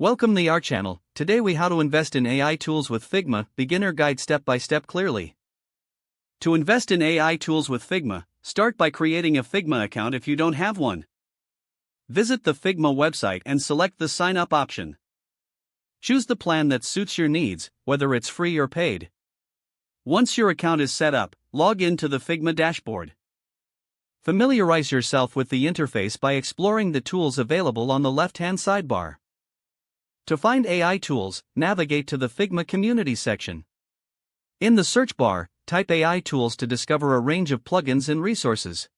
Welcome to our channel. Today we how to invest in AI tools with Figma, beginner guide step by step clearly. To invest in AI tools with Figma, start by creating a Figma account if you don't have one. Visit the Figma website and select the sign up option. Choose the plan that suits your needs, whether it's free or paid. Once your account is set up, log in to the Figma dashboard. Familiarize yourself with the interface by exploring the tools available on the left-hand sidebar. To find AI tools, navigate to the Figma community section. In the search bar, type AI tools to discover a range of plugins and resources.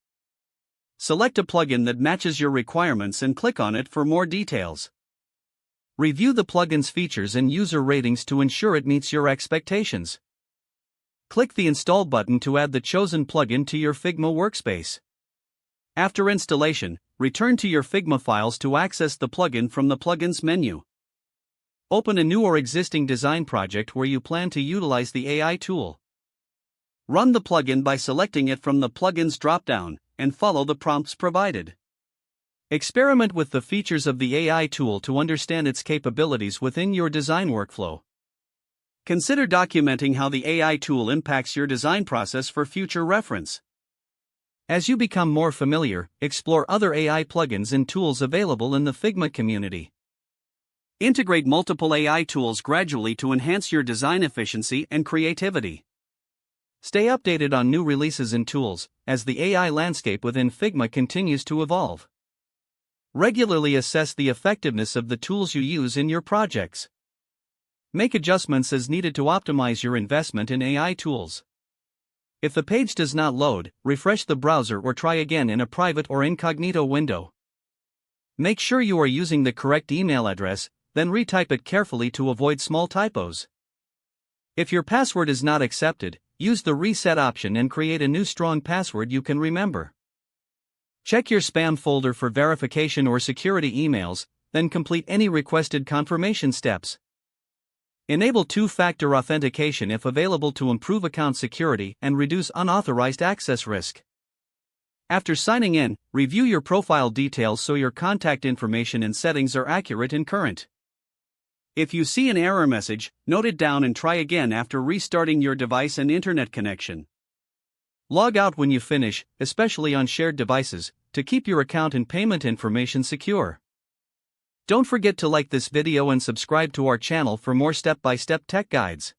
Select a plugin that matches your requirements and click on it for more details. Review the plugin's features and user ratings to ensure it meets your expectations. Click the Install button to add the chosen plugin to your Figma workspace. After installation, return to your Figma files to access the plugin from the Plugins menu. Open a new or existing design project where you plan to utilize the AI tool. Run the plugin by selecting it from the Plugins dropdown, and follow the prompts provided. Experiment with the features of the AI tool to understand its capabilities within your design workflow. Consider documenting how the AI tool impacts your design process for future reference. As you become more familiar, explore other AI plugins and tools available in the Figma community. Integrate multiple AI tools gradually to enhance your design efficiency and creativity. Stay updated on new releases and tools, as the AI landscape within Figma continues to evolve. Regularly assess the effectiveness of the tools you use in your projects. Make adjustments as needed to optimize your investment in AI tools. If the page does not load, refresh the browser or try again in a private or incognito window. Make sure you are using the correct email address, then retype it carefully to avoid small typos. If your password is not accepted, use the reset option and create a new strong password you can remember. Check your spam folder for verification or security emails, then complete any requested confirmation steps. Enable two-factor authentication if available to improve account security and reduce unauthorized access risk. After signing in, review your profile details so your contact information and settings are accurate and current. If you see an error message, note it down and try again after restarting your device and internet connection. Log out when you finish, especially on shared devices, to keep your account and payment information secure. Don't forget to like this video and subscribe to our channel for more step-by-step tech guides.